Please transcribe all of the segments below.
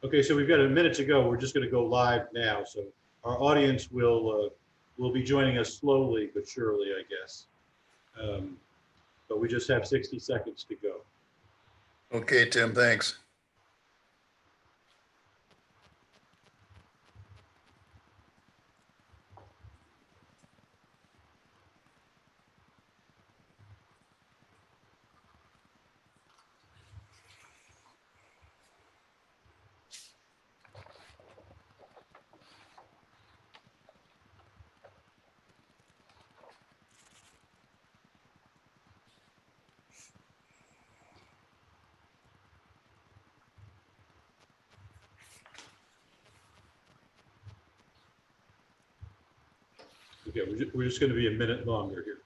Okay, so we've got a minute to go. We're just going to go live now. So our audience will be joining us slowly but surely, I guess. But we just have 60 seconds to go. Okay, Tim, thanks. Okay, we're just going to be a minute longer here.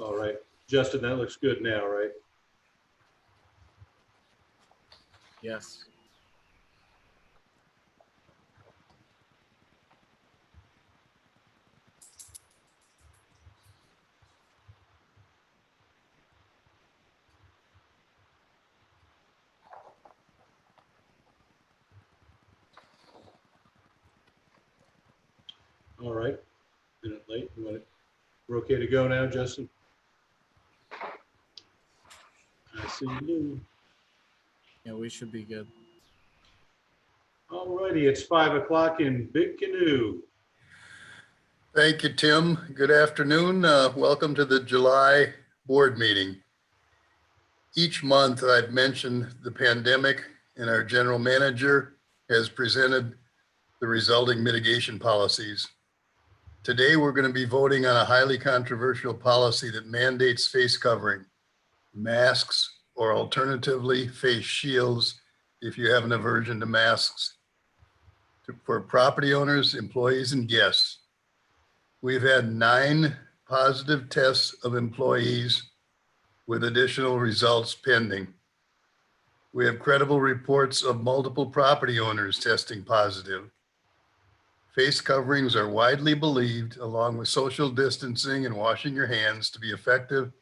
All right, Justin, that looks good now, right? Yes. All right, minute late. We're okay to go now, Justin? I see you. Yeah, we should be good. All righty, it's 5 o'clock in Big Canoe. Thank you, Tim. Good afternoon. Welcome to the July board meeting. Each month I've mentioned the pandemic and our general manager has presented the resulting mitigation policies. Today, we're going to be voting on a highly controversial policy that mandates face covering, masks, or alternatively face shields if you have an aversion to masks for property owners, employees, and guests. We've had 9 positive tests of employees with additional results pending. We have credible reports of multiple property owners testing positive. Face coverings are widely believed, along with social distancing and washing your hands, to be effective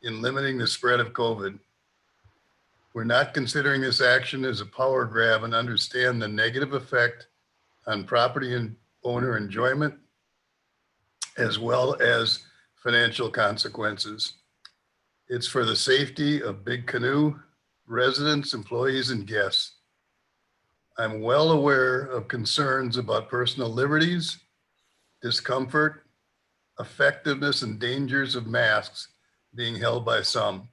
in limiting the spread of COVID. We're not considering this action as a power grab and understand the negative effect on property and owner enjoyment, as well as financial consequences. It's for the safety of Big Canoe residents, employees, and guests. I'm well aware of concerns about personal liberties, discomfort, effectiveness, and dangers of masks being held by some.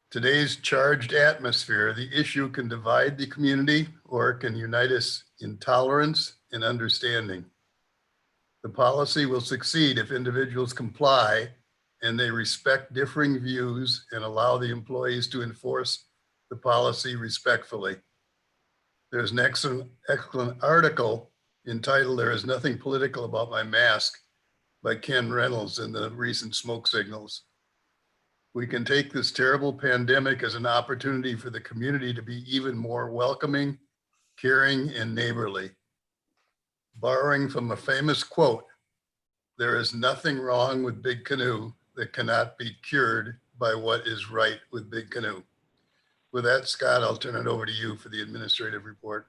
Today's charged atmosphere, the issue can divide the community or it can unite us in tolerance and understanding. The policy will succeed if individuals comply and they respect differing views and allow the employees to enforce the policy respectfully. There's an excellent article entitled "There is Nothing Political About My Mask" by Ken Reynolds in the recent smoke signals. We can take this terrible pandemic as an opportunity for the community to be even more welcoming, caring, and neighborly. Borrowing from a famous quote, "There is nothing wrong with Big Canoe that cannot be cured by what is right with Big Canoe." With that, Scott, I'll turn it over to you for the administrative report.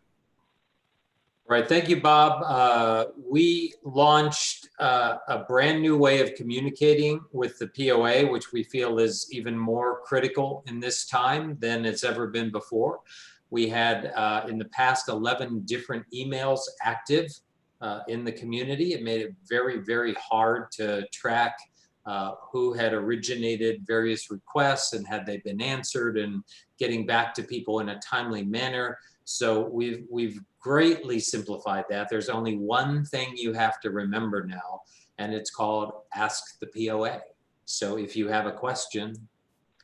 All right, thank you, Bob. We launched a brand new way of communicating with the POA, which we feel is even more critical in this time than it's ever been before. We had in the past 11 different emails active in the community. It made it very, very hard to track who had originated various requests and had they been answered, and getting back to people in a timely manner. So we've greatly simplified that. There's only one thing you have to remember now, and it's called Ask the POA. So if you have a question,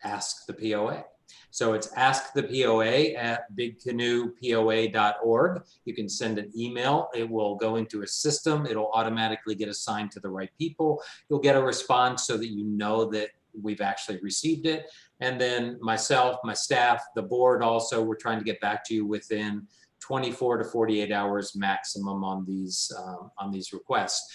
ask the POA. So it's askthepoa@bigcanoepoa.org. You can send an email. It will go into a system. It'll automatically get assigned to the right people. You'll get a response so that you know that we've actually received it. And then myself, my staff, the board also, we're trying to get back to you within 24 to 48 hours maximum on these requests.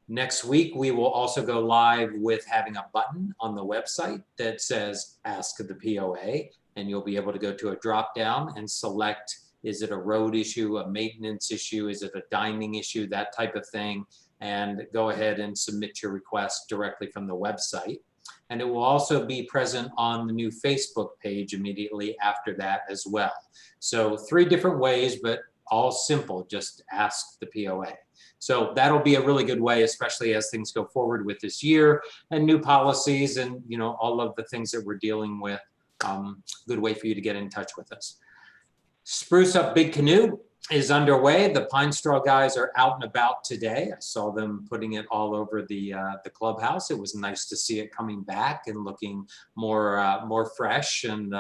Next week, we will also go live with having a button on the website that says Ask the POA, and you'll be able to go to a drop down and select, is it a road issue, a maintenance issue, is it a dining issue, that type of thing, and go ahead and submit your request directly from the website. And it will also be present on the new Facebook page immediately after that as well. So 3 different ways, but all simple, just ask the POA. So that'll be a really good way, especially as things go forward with this year and new policies and, you know, all of the things that we're dealing with. Good way for you to get in touch with us. Spruce Up Big Canoe is underway. The Pine Straw guys are out and about today. I saw them putting it all over the clubhouse. It was nice to see it coming back and looking more fresh and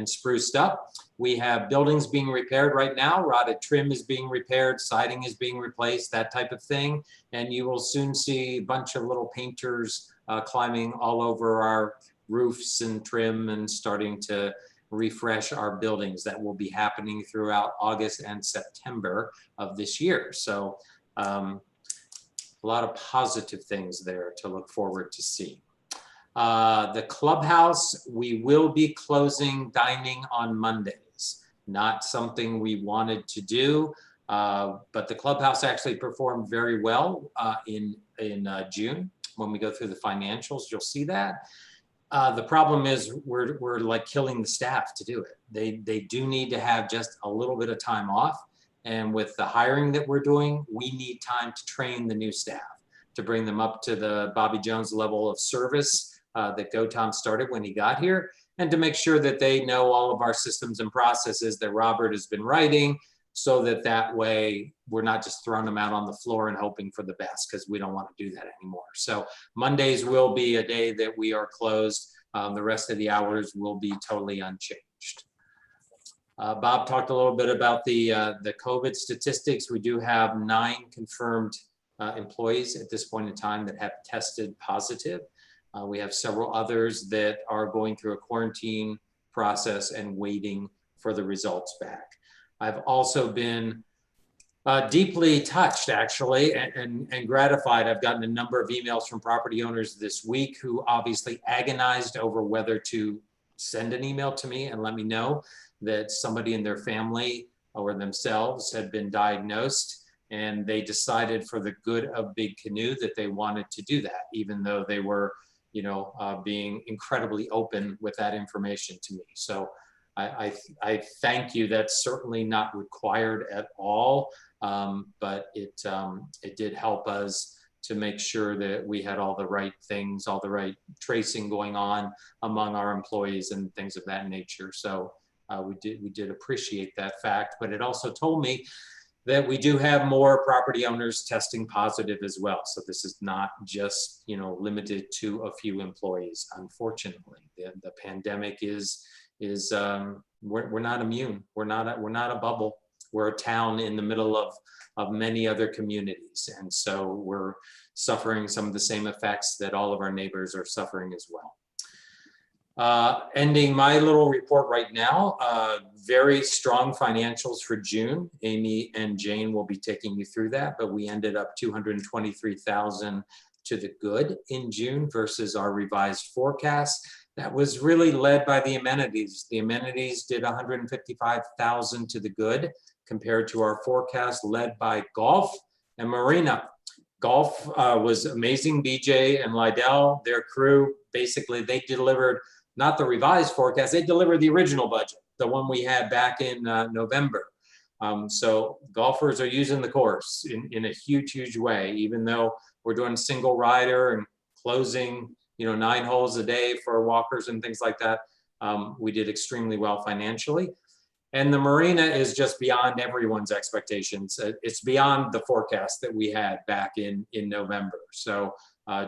spruced up. We have buildings being repaired right now. Rotted trim is being repaired, siding is being replaced, that type of thing. And you will soon see a bunch of little painters climbing all over our roofs and trim and starting to refresh our buildings. That will be happening throughout August and September of this year. So a lot of positive things there to look forward to see. The clubhouse, we will be closing dining on Mondays. Not something we wanted to do, but the clubhouse actually performed very well in June. When we go through the financials, you'll see that. The problem is we're like killing the staff to do it. They do need to have just a little bit of time off. And with the hiring that we're doing, we need time to train the new staff, to bring them up to the Bobby Jones level of service that Gotom started when he got here, and to make sure that they know all of our systems and processes that Robert has been writing, so that way we're not just throwing them out on the floor and hoping for the best, because we don't want to do that anymore. So Mondays will be a day that we are closed. The rest of the hours will be totally unchanged. Bob talked a little bit about the COVID statistics. We do have 9 confirmed employees at this point in time that have tested positive. We have several others that are going through a quarantine process and waiting for the results back. I've also been deeply touched, actually, and gratified. I've gotten a number of emails from property owners this week who obviously agonized over whether to send an email to me and let me know that somebody in their family or themselves had been diagnosed, and they decided for the good of Big Canoe that they wanted to do that, even though they were, you know, being incredibly open with that information to me. So I thank you. That's certainly not required at all, but it did help us to make sure that we had all the right things, all the right tracing going on among our employees and things of that nature. So we did appreciate that fact, but it also told me that we do have more property owners testing positive as well. So this is not just, you know, limited to a few employees. Unfortunately, the pandemic is we're not immune. We're not a bubble. We're a town in the middle of many other communities, and so we're suffering some of the same effects that all of our neighbors are suffering as well. Ending my little report right now, very strong financials for June. Amy and Jane will be taking you through that, but we ended up 223,000 to the good in June versus our revised forecast. That was really led by the amenities. The amenities did 155,000 to the good compared to our forecast, led by golf and marina. Golf was amazing. BJ and Lydell, their crew, basically they delivered not the revised forecast, they delivered the original budget, the one we had back in November. So golfers are using the course in a huge, huge way, even though we're doing single rider and closing 9 holes a day for walkers and things like that. We did extremely well financially. And the marina is just beyond everyone's expectations. It's beyond the forecast that we had back in November. So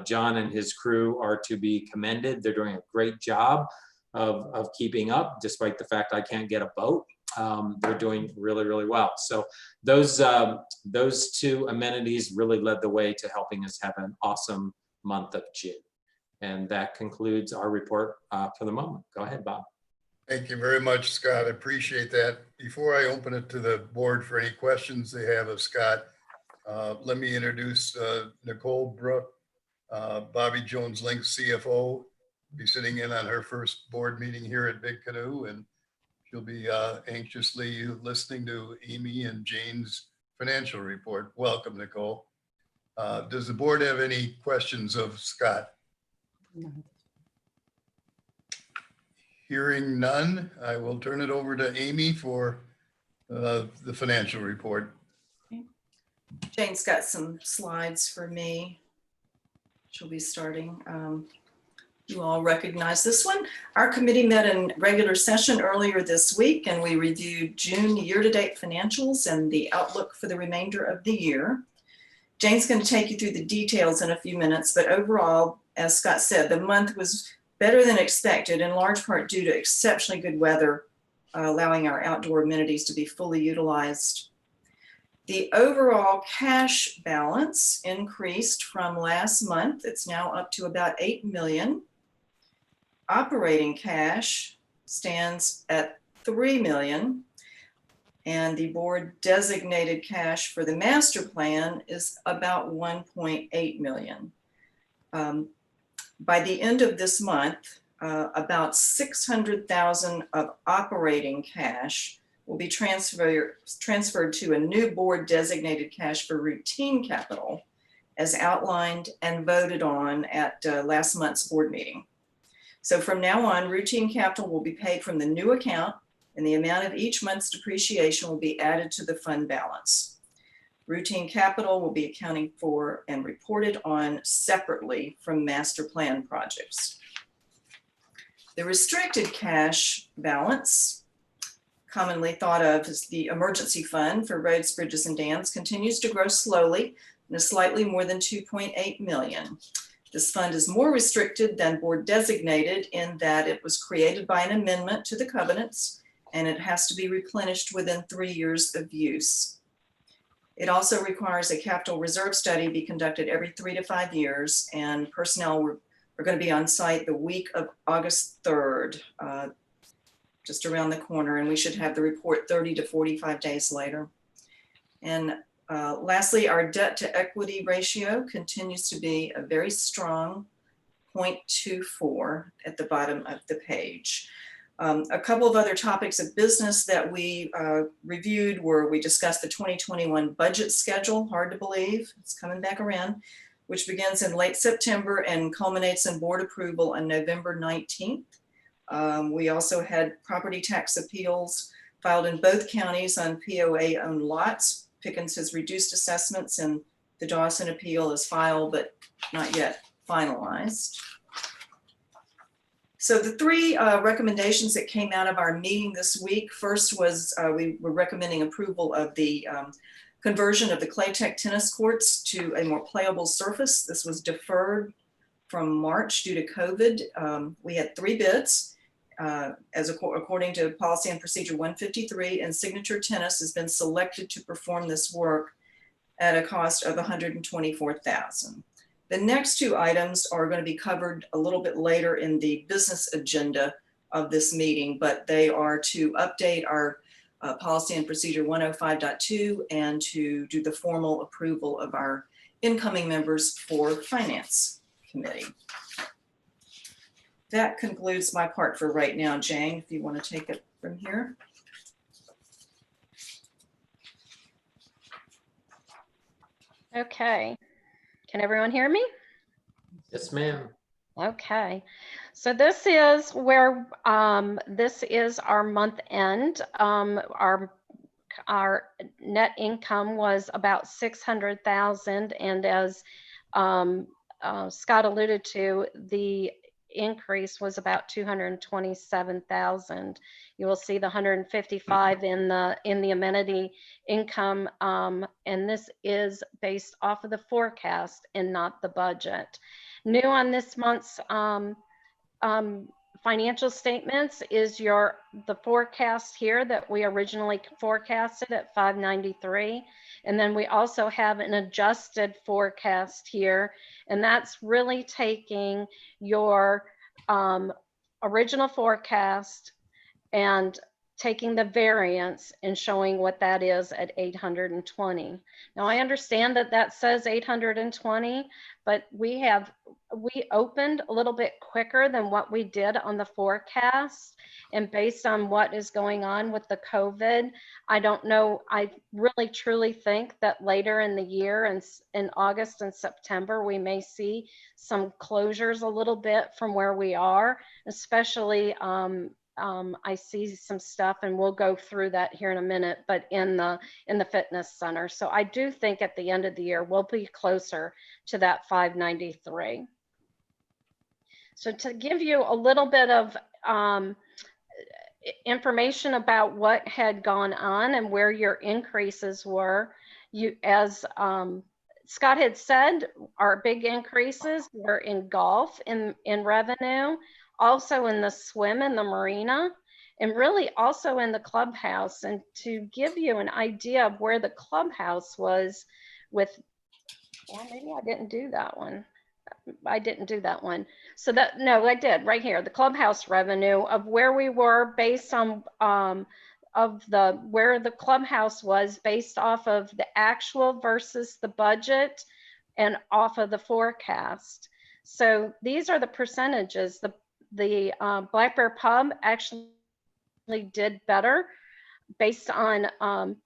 John and his crew are to be commended. They're doing a great job of keeping up, despite the fact I can't get a boat. They're doing really, really well. So those 2 amenities really led the way to helping us have an awesome month of June. And that concludes our report for the moment. Go ahead, Bob. Thank you very much, Scott. I appreciate that. Before I open it to the board for any questions they have of Scott, let me introduce Nicole Brook, Bobby Jones-Link, CFO, be sitting in on her first board meeting here at Big Canoe, and she'll be anxiously listening to Amy and Jane's financial report. Welcome, Nicole. Does the board have any questions of Scott? No. Hearing none, I will turn it over to Amy for the financial report. Jane's got some slides for me. She'll be starting. You all recognize this one. Our committee met in regular session earlier this week, and we reviewed June year-to-date financials and the outlook for the remainder of the year. Jane's going to take you through the details in a few minutes, but overall, as Scott said, the month was better than expected, in large part due to exceptionally good weather, allowing our outdoor amenities to be fully utilized. The overall cash balance increased from last month. It's now up to about 8 million. Operating cash stands at 3 million. And the board designated cash for the master plan is about 1.8 million. By the end of this month, about 600,000 of operating cash will be transferred to a new board designated cash for routine capital, as outlined and voted on at last month's board meeting. So from now on, routine capital will be paid from the new account, and the amount of each month's depreciation will be added to the fund balance. Routine capital will be accounting for and reported on separately from master plan projects. The restricted cash balance, commonly thought of as the emergency fund for roads, bridges, and dams, continues to grow slowly and is slightly more than 2.8 million. This fund is more restricted than board designated in that it was created by an amendment to the covenants, and it has to be replenished within 3 years of use. It also requires a capital reserve study be conducted every 3 to 5 years, and personnel are going to be on site the week of August 3rd, just around the corner, and we should have the report 30 to 45 days later. And lastly, our debt to equity ratio continues to be a very strong 0.24 at the bottom of the page. A couple of other topics of business that we reviewed were, we discussed the 2021 budget schedule, hard to believe, it's coming back around, which begins in late September and culminates in board approval on November 19th. We also had property tax appeals filed in both counties on POA-owned lots. Pickens has reduced assessments, and the Dawson appeal is filed but not yet finalized. So the 3 recommendations that came out of our meeting this week, first was we were recommending approval of the conversion of the Claytech tennis courts to a more playable surface. This was deferred from March due to COVID. We had 3 bids according to policy and procedure 153, and Signature Tennis has been selected to perform this work at a cost of $124,000. The next 2 items are going to be covered a little bit later in the business agenda of this meeting, but they are to update our policy and procedure 105.2 and to do the formal approval of our incoming members for finance committee. That concludes my part for right now. Jane, if you want to take it from here. Okay. Can everyone hear me? Yes, ma'am. Okay. So this is where this is our month end. Our net income was about 600,000, and as Scott alluded to, the increase was about 227,000. You will see the 155 in the amenity income, and this is based off of the forecast and not the budget. New on this month's financial statements is the forecast here that we originally forecasted at 593, and then we also have an adjusted forecast here, and that's really taking your original forecast and taking the variance and showing what that is at 820. Now I understand that that says 820, but we opened a little bit quicker than what we did on the forecast. And based on what is going on with the COVID, I don't know, I really truly think that later in the year, in August and September, we may see some closures a little bit from where we are, especially I see some stuff, and we'll go through that here in a minute, but in the fitness center. So I do think at the end of the year, we'll be closer to that 593. So to give you a little bit of information about what had gone on and where your increases were, as Scott had said, our big increases were in golf, in revenue, also in the swim and the marina, and really also in the clubhouse. And to give you an idea of where the clubhouse was with, well, maybe I didn't do that one. So that, no, I did right here, the clubhouse revenue of where we were based on where the clubhouse was based off of the actual versus the budget and off of the forecast. So these are the percentages. The Black Bear Pub actually did better based on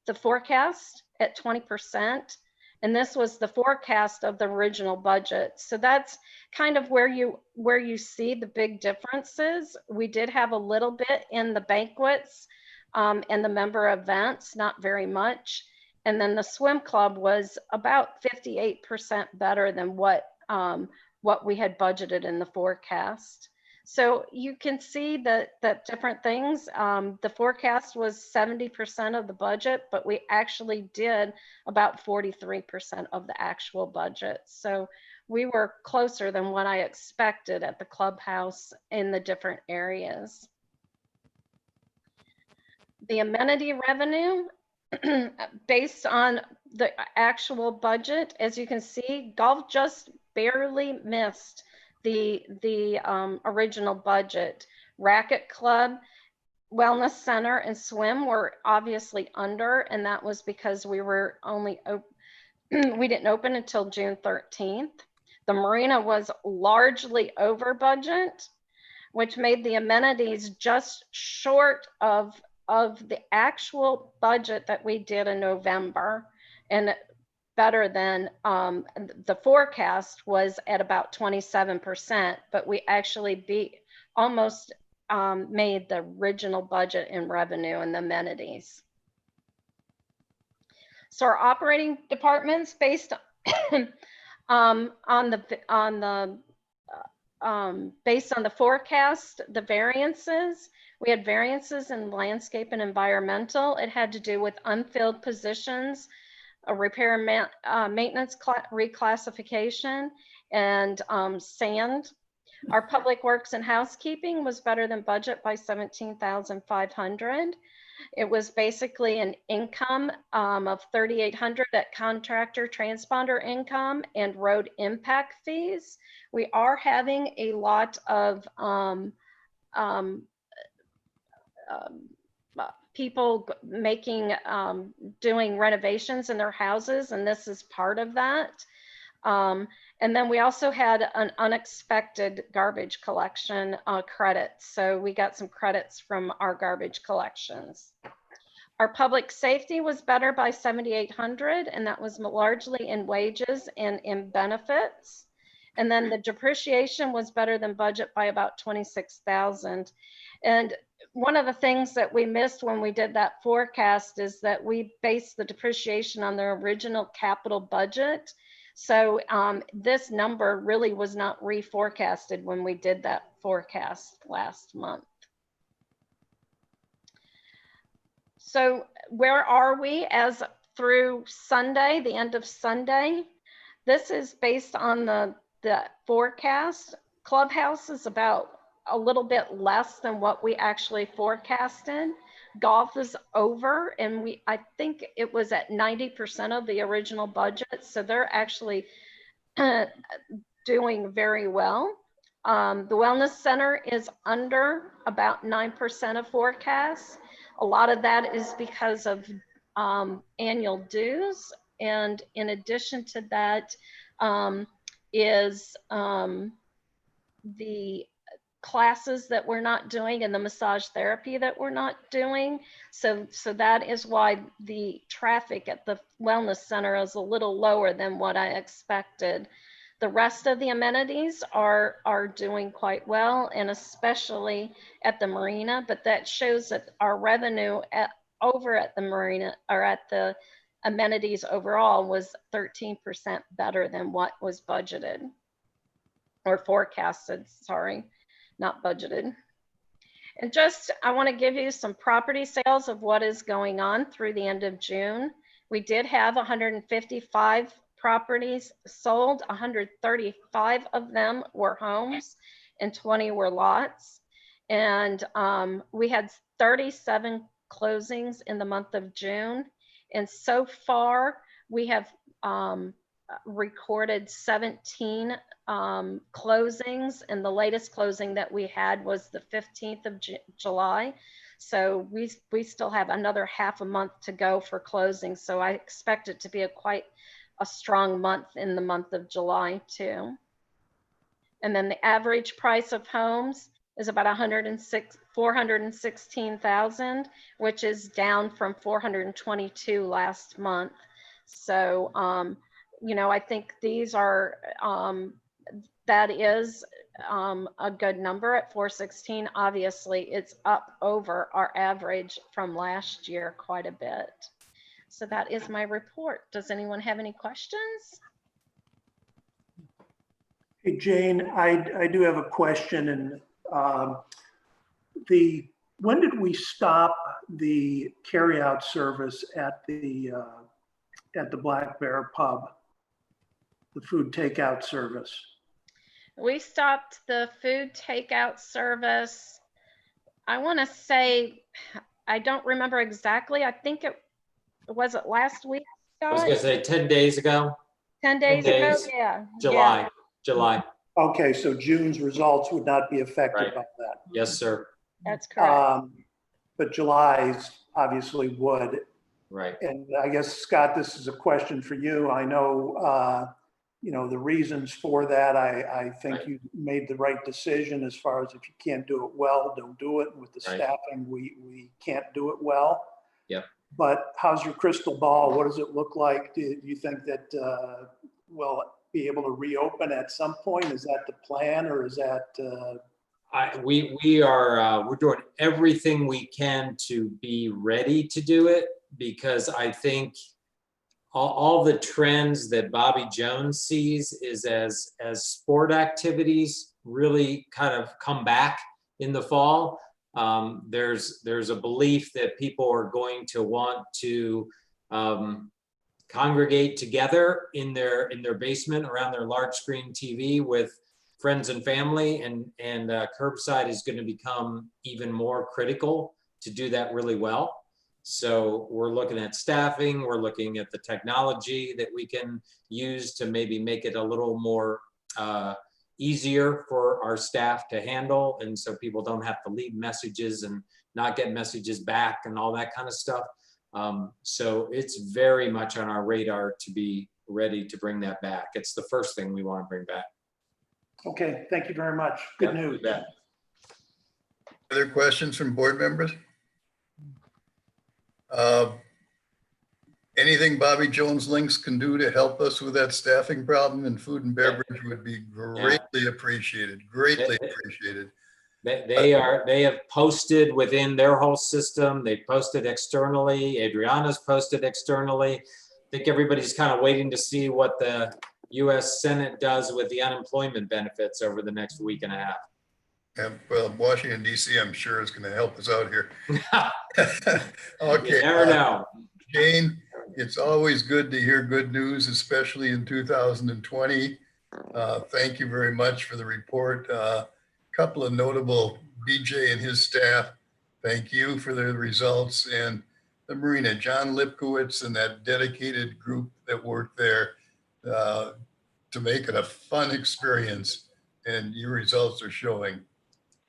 the forecast at 20%. And this was the forecast of the original budget. So that's kind of where you see the big differences. We did have a little bit in the banquets and the member events, not very much. And then the swim club was about 58% better than what we had budgeted in the forecast. So you can see that different things. The forecast was 70% of the budget, but we actually did about 43% of the actual budget. So we were closer than what I expected at the clubhouse in the different areas. The amenity revenue, based on the actual budget, as you can see, golf just barely missed the original budget. Racket club, wellness center, and swim were obviously under, and that was because we were only we didn't open until June 13th. The marina was largely over budget, which made the amenities just short of the actual budget that we did in November, and better than the forecast was at about 27%, but we actually almost made the original budget in revenue and the amenities. So our operating departments, based based on the forecast, the variances, we had variances in landscape and environmental. It had to do with unfilled positions, a repair and maintenance reclassification, and sand. Our public works and housekeeping was better than budget by 17,500. It was basically an income of 3,800 at contractor transponder income and road impact fees. We are having a lot of people doing renovations in their houses, and this is part of that. And then we also had an unexpected garbage collection credit. So we got some credits from our garbage collections. Our public safety was better by 7,800, and that was largely in wages and in benefits. And then the depreciation was better than budget by about 26,000. And one of the things that we missed when we did that forecast is that we based the depreciation on the original capital budget. So this number really was not reforecasted when we did that forecast last month. So where are we as through Sunday, the end of Sunday? This is based on the forecast. Clubhouse is about a little bit less than what we actually forecasted. Golf is over, and I think it was at 90% of the original budget. So they're actually doing very well. The Wellness Center is under about 9% of forecasts. A lot of that is because of annual dues. And in addition to that is the classes that we're not doing and the massage therapy that we're not doing. So that is why the traffic at the Wellness Center is a little lower than what I expected. The rest of the amenities are doing quite well, and especially at the marina, but that shows that our revenue over at the marina, or at the amenities overall, was 13% better than what was budgeted or forecasted, sorry, not budgeted. And just, I want to give you some property sales of what is going on through the end of June. We did have 155 properties sold. 135 of them were homes and 20 were lots. And we had 37 closings in the month of June. And so far we have recorded 17 closings, and the latest closing that we had was the 15th of July. So we still have another half a month to go for closing. So I expect it to be quite a strong month in the month of July too. And then the average price of homes is about 416,000, which is down from 422 last month. So, you know, I think these are, that is a good number at 416. Obviously, it's up over our average from last year quite a bit. So that is my report. Does anyone have any questions? Hey, Jane, I do have a question. And when did we stop the carryout service at the Black Bear Pub, the food takeout service? We stopped the food takeout service, I want to say, I don't remember exactly. I think was it last week, I was Scott? gonna say 10 days ago. 10 days 10 ago? days. Yeah. July. Okay, so June's results would not be affected Right. by that. Yes, sir. That's correct. But July's obviously would. Right. And I guess, Scott, this is a question for you. I know, you know, the reasons for that. I think Right. you made the right decision as far as if you can't do it well, don't do it. And with the Right. staffing, we can't do it well. Yep. But how's your crystal ball? What does it look like? Do you think that we'll be able to reopen at some point? Is that the plan, or is that? We're doing everything we can to be ready to do it, because I think all the trends that Bobby Jones sees is as sport activities really kind of come back in the fall, there's a belief that people are going to want to congregate together in their basement around their large screen TV with friends and family, and curbside is going to become even more critical to do that really well. So we're looking at staffing, we're looking at the technology that we can use to maybe make it a little more easier for our staff to handle, and so people don't have to leave messages and not get messages back and all that kind of stuff. So it's very much on our radar to be ready to bring that back. It's the first thing we want to bring back. Okay, thank you very much. Good Yeah, news. you bet. Other questions from board members? Anything Bobby Jones Links can do to help us with that staffing problem in food and beverage would be greatly appreciated, greatly appreciated. They have posted within their whole system. They posted externally. Adriana's posted externally. I think everybody's kind of waiting to see what the US Senate does with the unemployment benefits over the next week and a half. And well, Washington DC, I'm sure is going to help us out here. Okay. You never know. Jane, it's always good to hear good news, especially in 2020. Thank you very much for the report. Couple of notable, BJ and his staff, thank you for the results, and the marina, John Lipkowitz and that dedicated group that worked there to make it a fun experience, and your results are showing.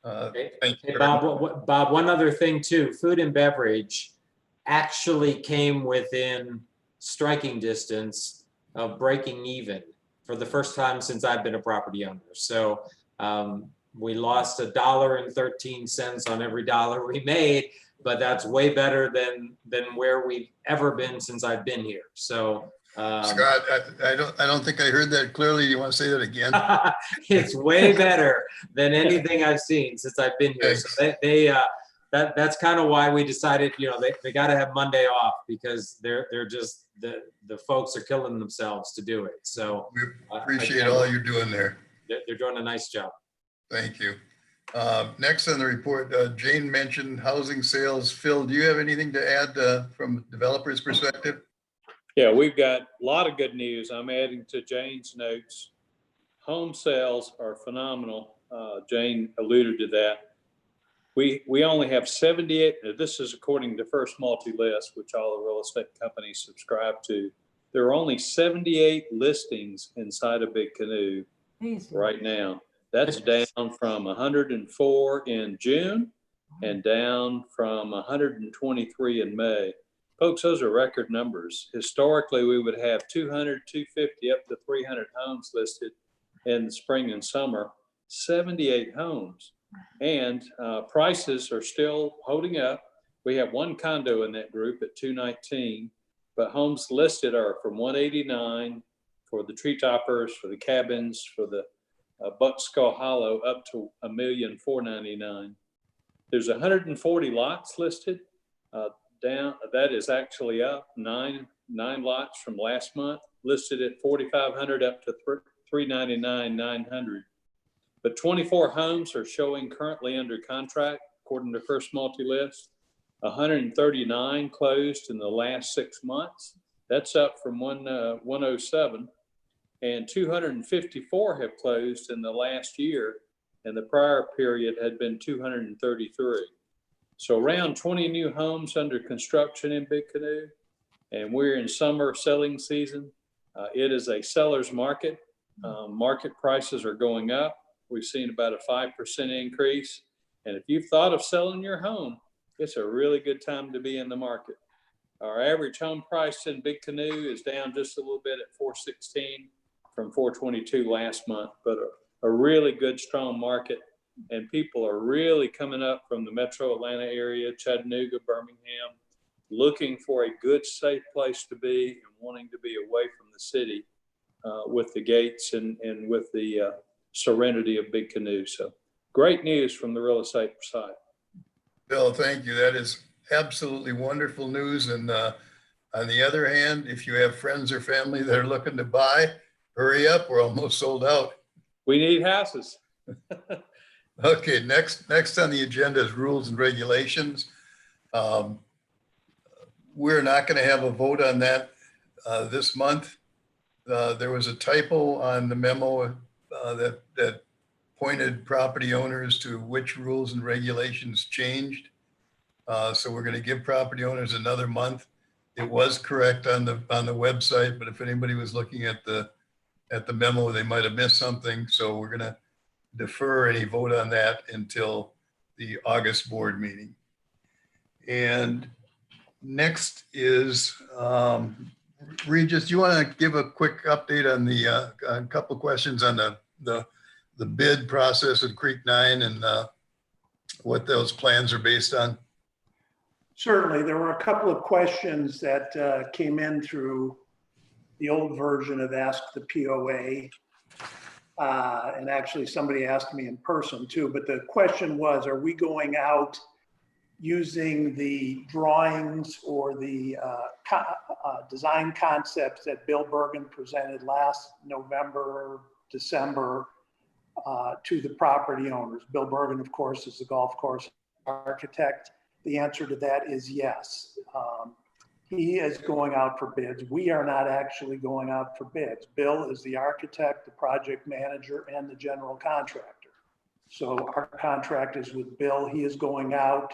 Okay. Thank you. Hey, Bob, one other thing too, food and beverage actually came within striking distance of breaking even for the first time since I've been a property owner. So we lost $1.13 on every dollar we made, but that's way better than where we've ever been since I've been here. So Scott, I don't think I heard that clearly. You want to say that again? it's way better than anything I've seen since I've been here. So that's kind of why we decided, you know, they got to have Monday off, because they're just the folks are killing themselves to do it. So We appreciate again, all you're doing there. they're doing a nice job. Thank you. Next on the report, Jane mentioned housing sales. Phil, do you have anything to add from a developer's perspective? Yeah, we've got a lot of good news. I'm adding to Jane's notes. Home sales are phenomenal. Jane alluded to that. We only have 78, this is according to First Multi-List, which all the real estate companies subscribe to. There are only 78 listings inside a Big Canoe right now. That's down from 104 in June and down from 123 in May. Folks, those are record numbers. Historically, we would have 200, 250, up to 300 homes listed in the spring and summer, 78 homes. And prices are still holding up. We have one condo in that group at 219, but homes listed are from 189 for the tree toppers, for the cabins, for the Buck Skull Hollow, up to $1,499,000. There's 140 lots listed. Down, that is actually up nine lots from last month, listed at 4,500 up to 399,900. But 24 homes are showing currently under contract, according to First Multi-List. 139 closed in the last 6 months. That's up from 107. And 254 have closed in the last year, and the prior period had been 233. So around 20 new homes under construction in Big Canoe, and we're in summer selling season. It is a seller's market. Market prices are going up. We've seen about a 5% increase. And if you've thought of selling your home, it's a really good time to be in the market. Our average home price in Big Canoe is down just a little bit at $416 from $422 last month, but a really good, strong market. And people are really coming up from the metro Atlanta area, Chattanooga, Birmingham, looking for a good, safe place to be and wanting to be away from the city with the gates and with the serenity of Big Canoe. So great news from the real estate side. Bill, thank you. That is absolutely wonderful news. And on the other hand, if you have friends or family that are looking to buy, hurry up. We're almost sold out. We need houses. Okay, next on the agenda is rules and regulations. We're not going to have a vote on that this month. There was a typo on the memo that pointed property owners to which rules and regulations changed. So we're going to give property owners another month. It was correct on the website, but if anybody was looking at the memo, they might have missed something. So we're going to defer any vote on that until the August board meeting. And next is Regis. Do you want to give a quick update on a couple of questions on the bid process at Creek 9 and what those plans are based on? Certainly, there were a couple of questions that came in through the old version of Ask the POA. And actually somebody asked me in person too, but the question was, are we going out using the drawings or the design concepts that Bill Bergen presented last November, December to the property owners. Bill Bergen, of course, is the golf course architect. The answer to that is yes. He is going out for bids. We are not actually going out for bids. Bill is the architect, the project manager, and the general contractor. So our contract is with Bill. He is going out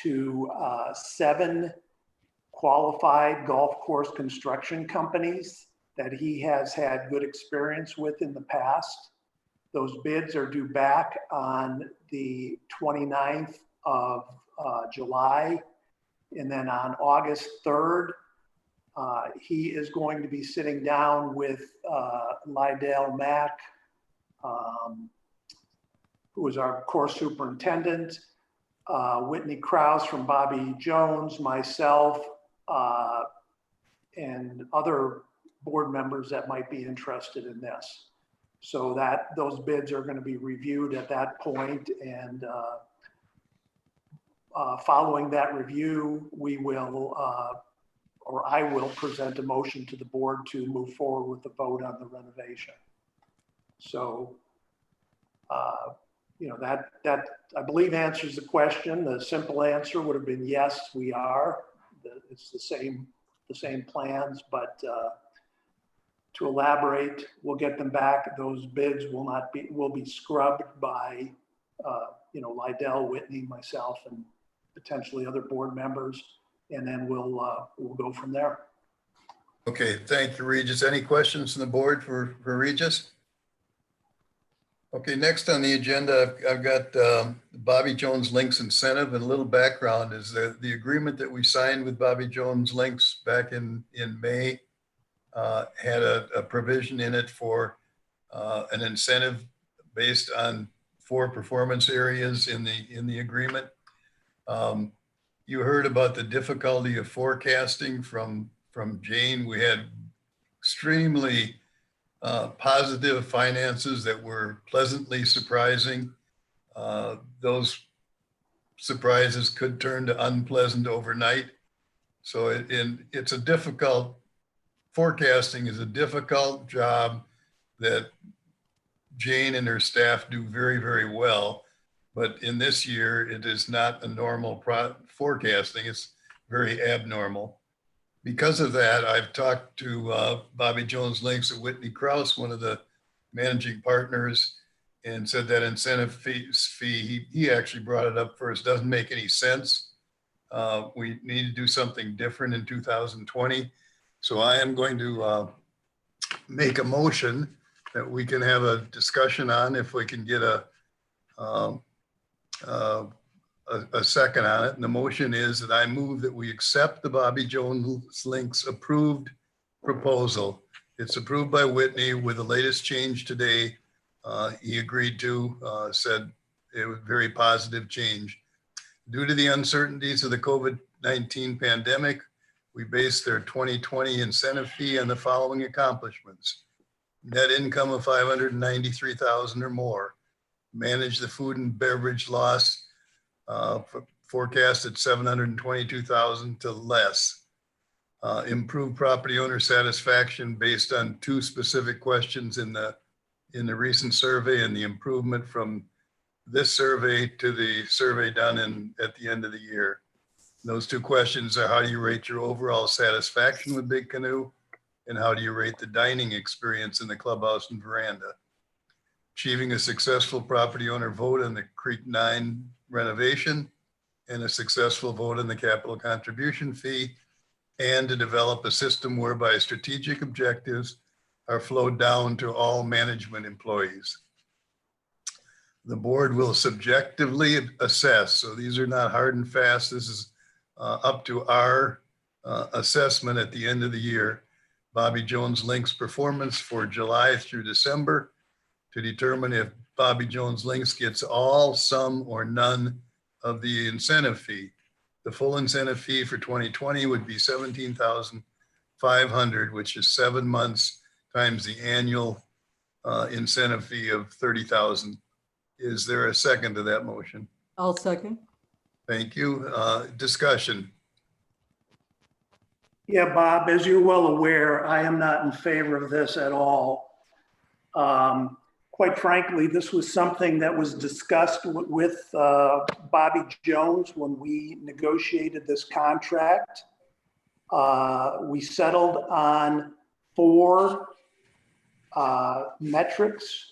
to 7 qualified golf course construction companies that he has had good experience with in the past. Those bids are due back on the 29th of July. And then on August 3rd, he is going to be sitting down with Lydell Mack, who is our course superintendent, Whitney Krause from Bobby Jones, myself, and other board members that might be interested in this. So that those bids are going to be reviewed at that point, and following that review, we will, or I will present a motion to the board to move forward with the vote on the renovation. So, you know, that I believe answers the question. The simple answer would have been yes, we are. It's the same plans, but to elaborate, we'll get them back. Those bids will be scrubbed by, you know, Lydell, Whitney, myself, and potentially other board members, and then we'll go from there. Okay, thank you, Regis. Any questions from the board for Regis? Okay, next on the agenda, I've got Bobby Jones Links incentive, and a little background is that the agreement that we signed with Bobby Jones Links back in May had a provision in it for an incentive based on 4 performance areas in the agreement. You heard about the difficulty of forecasting from Jane. We had extremely positive finances that were pleasantly surprising. Those surprises could turn to unpleasant overnight. So it's a difficult, forecasting is a difficult job that Jane and her staff do very, very well. But in this year, it is not a normal forecasting. It's very abnormal. Because of that, I've talked to Bobby Jones Links and Whitney Krause, one of the managing partners, and said that incentive fee, he actually brought it up first, doesn't make any sense. We need to do something different in 2020. So I am going to make a motion that we can have a discussion on if we can get a second on it. And the motion is that I move that we accept the Bobby Jones Links approved proposal. It's approved by Whitney with the latest change today. He agreed to, said it was very positive change. Due to the uncertainties of the COVID-19 pandemic, we based their 2020 incentive fee on the following accomplishments: net income of $593,000 or more, manage the food and beverage loss forecast at $722,000 to less. Improve property owner satisfaction based on 2 specific questions in the recent survey, and the improvement from this survey to the survey done at the end of the year. Those 2 questions are: how do you rate your overall satisfaction with Big Canoe? And how do you rate the dining experience in the clubhouse and veranda? Achieving a successful property owner vote on the Creek 9 renovation, and a successful vote on the capital contribution fee, and to develop a system whereby strategic objectives are flowed down to all management employees. The board will subjectively assess. So these are not hard and fast. This is up to our assessment at the end of the year. Bobby Jones Links performance for July through December, to determine if Bobby Jones Links gets all, some, or none of the incentive fee. The full incentive fee for 2020 would be $17,500, which is 7 months times the annual incentive fee of $30,000. Is there a second to that motion? I'll second. Thank you. Discussion. Yeah, Bob, as you're well aware, I am not in favor of this at all. Quite frankly, this was something that was discussed with Bobby Jones when we negotiated this contract. We settled on 4 metrics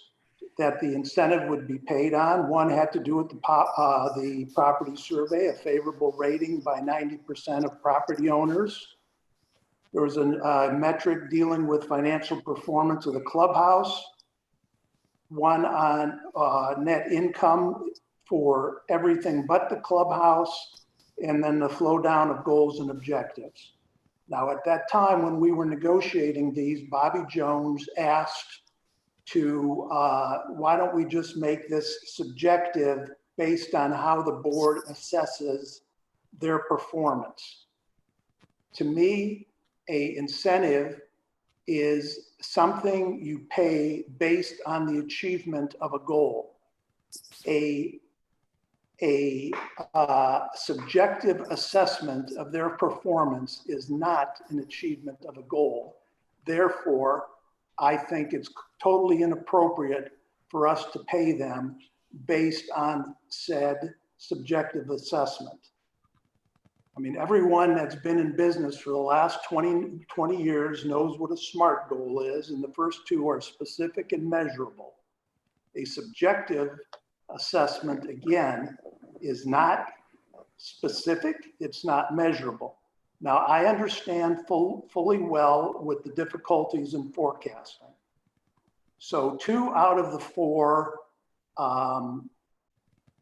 that the incentive would be paid on. One had to do with the property survey, a favorable rating by 90% of property owners. There was a metric dealing with financial performance of the clubhouse, one on net income for everything but the clubhouse, and then the flow down of goals and objectives. Now, at that time, when we were negotiating these, Bobby Jones asked to, why don't we just make this subjective based on how the board assesses their performance? To me, an incentive is something you pay based on the achievement of a goal. A subjective assessment of their performance is not an achievement of a goal. Therefore, I think it's totally inappropriate for us to pay them based on said subjective assessment. I mean, everyone that's been in business for the last 20 years knows what a SMART goal is, and the first 2 are specific and measurable. A subjective assessment, again, is not specific, it's not measurable. Now, I understand fully well with the difficulties in forecasting. So 2 out of the 4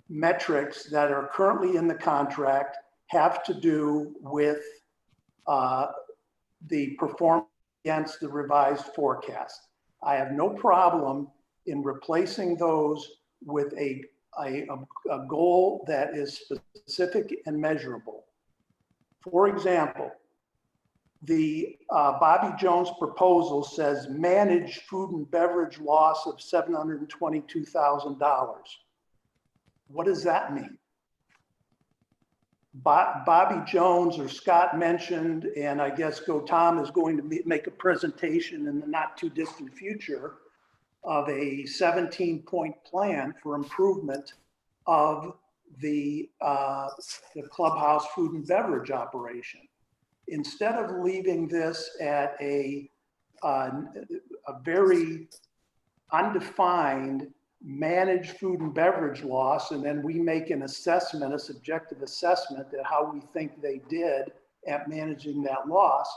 metrics that are currently in the contract have to do with the performance against the revised forecast. I have no problem in replacing those with a goal that is specific and measurable. For example, the Bobby Jones proposal says manage food and beverage loss of $722,000. What does that mean? Bobby Jones or Scott mentioned, and I guess Tom is going to make a presentation in the not too distant future of a 17-point plan for improvement of the clubhouse food and beverage operation. Instead of leaving this at a very undefined manage food and beverage loss, and then we make an assessment, a subjective assessment at how we think they did at managing that loss,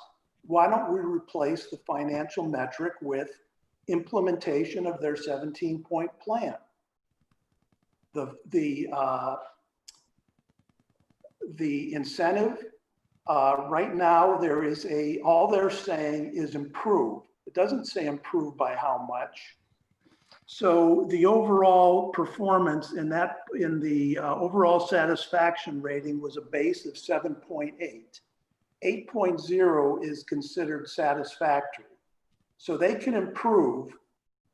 why don't we replace the financial metric with implementation of their 17-point plan? The incentive right now, there is all they're saying is improve. It doesn't say improve by how much. So the overall performance in the overall satisfaction rating was a base of 7.8. 8.0 is considered satisfactory. So they can improve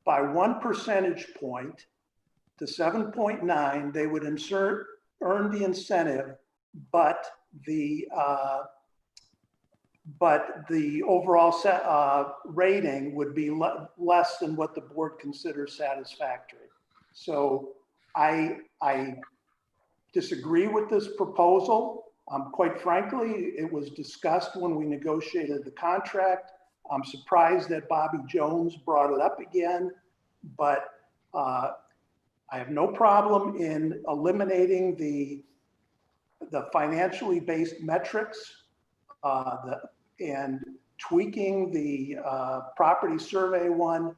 by 1 percentage point to 7.9. They would earn the incentive, but the overall rating would be less than what the board considers satisfactory. So I disagree with this proposal. Quite frankly, it was discussed when we negotiated the contract. I'm surprised that Bobby Jones brought it up again, but I have no problem in eliminating the financially based metrics and tweaking the property survey one,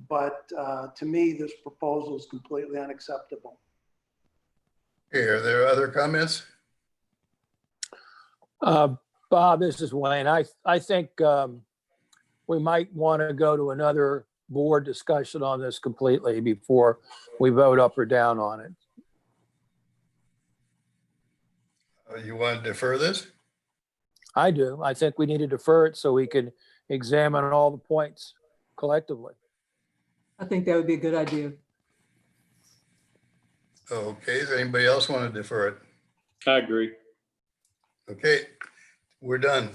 but to me, this proposal is completely unacceptable. Okay, are there other comments? Bob, this is Wayne. I think we might want to go to another board discussion on this completely before we vote up or down on it. You want to defer this? I do. I think we need to defer it so we can examine all the points collectively. I think that would be a good idea. Okay, does anybody else want to defer it? I agree. Okay, we're done.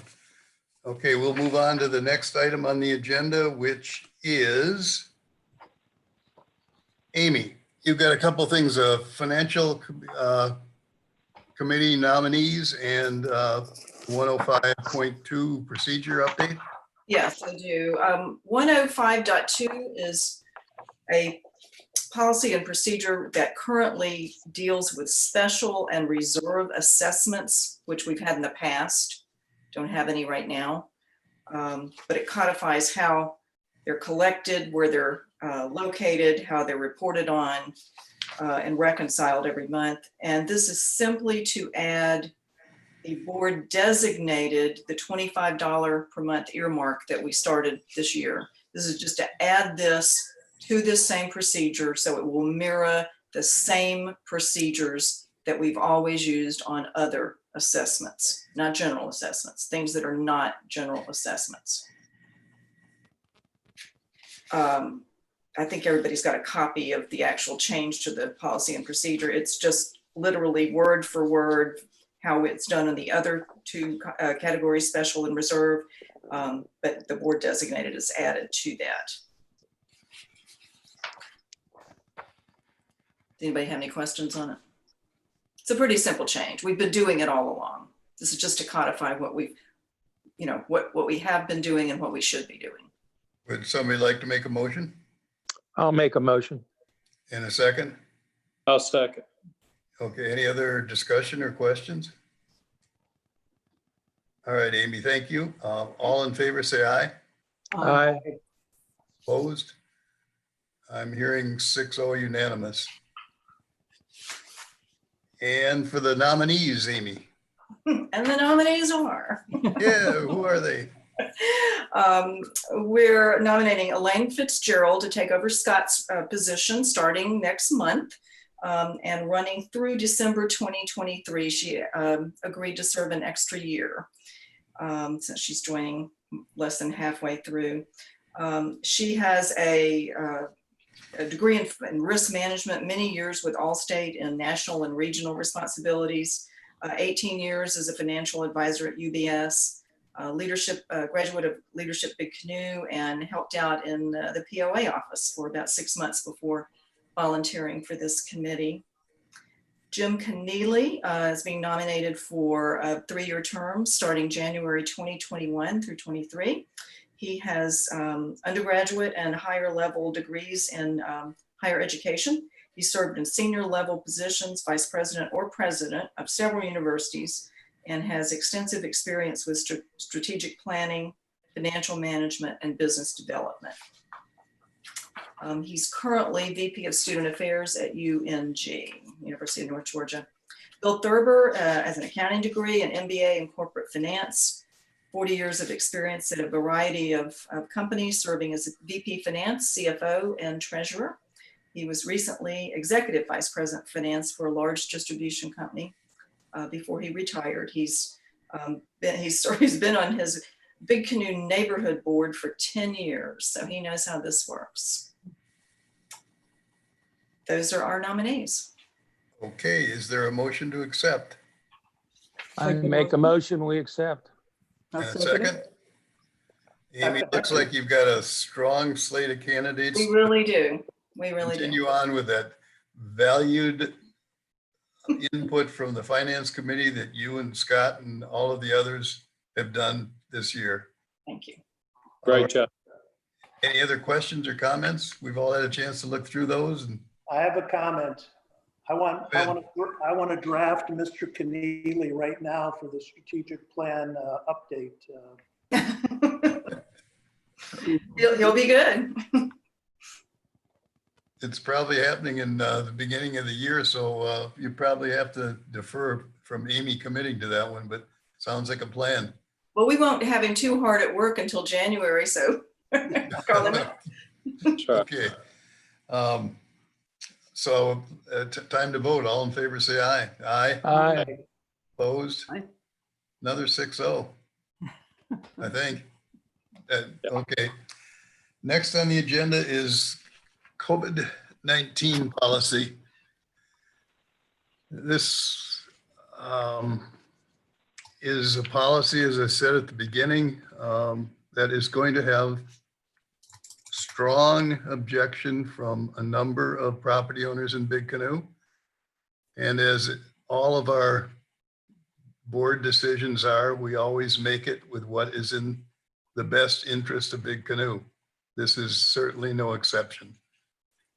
Okay, we'll move on to the next item on the agenda, which is Amy. You've got a couple things, financial committee nominees and 105.2 procedure update. Yes, I do. 105.2 is a policy and procedure that currently deals with special and reserve assessments, which we've had in the past. Don't have any right now. But it codifies how they're collected, where they're located, how they're reported on, and reconciled every month. And this is simply to add the board designated the $25 per month earmark that we started this year. This is just to add this to this same procedure, so it will mirror the same procedures that we've always used on other assessments, not general assessments, things that are not general assessments. I think everybody's got a copy of the actual change to the policy and procedure. It's just literally word for word how it's done in the other two categories, special and reserve, but the board designated is added to that. Does anybody have any questions on it? It's a pretty simple change. We've been doing it all along. This is just to codify what we've, what we have been doing and what we should be doing. Would somebody like to make a motion? I'll make a motion. In a second? I'll second. Okay, any other discussion or questions? All right, Amy, thank you. All in favor, say aye. Aye. Opposed? I'm hearing 6-0 unanimous. And for the nominees, Amy. And the nominees are. Yeah, who are they? We're nominating Elaine Fitzgerald to take over Scott's position starting next month and running through December 2023. She agreed to serve an extra year since she's joining less than halfway through. She has a degree in risk management, many years with Allstate in national and regional responsibilities, 18 years as a financial advisor at UBS, graduate of Leadership Big Canoe, and helped out in the POA office for about 6 months before volunteering for this committee. Jim Keneally is being nominated for a 3-year term starting January 2021 through 23. He has undergraduate and higher level degrees in higher education. He served in senior level positions, vice president or president of several universities, and has extensive experience with strategic planning, financial management, and business development. He's currently VP of Student Affairs at UNG, University of North Georgia. Bill Thurber has an accounting degree, an MBA in corporate finance, 40 years of experience at a variety of companies, serving as a VP Finance, CFO, and Treasurer. He was recently Executive Vice President of Finance for a large distribution company before he retired. He's been on his Big Canoe neighborhood board for 10 years, so he knows how this works. Those are our nominees. Okay, is there a motion to accept? I make a motion, we accept. I'll And a second second? it. Amy, looks like you've got a strong slate of candidates. We really do. We really do. Continue on with that valued input from the finance committee that you and Scott and all of the others have done this year. Thank you. Great job. Any other questions or comments? We've all had a chance to look through those, and I have a comment. I want to draft Mr. Keneally right now for the strategic plan update. He'll be good. it's probably happening in the beginning of the year, so you probably have to defer from Amy committing to that one, but sounds like a plan. Well, we won't have him too hard at work until January, so. Okay. So time to vote. All in favor, say aye. Aye. Aye. Opposed? Aye. Another 6-0, I think. Okay. Next on the agenda is COVID-19 policy. This is a policy, as I said at the beginning, that is going to have strong objection from a number of property owners in Big Canoe. And as all of our board decisions are, we always make it with what is in the best interest of Big Canoe. This is certainly no exception.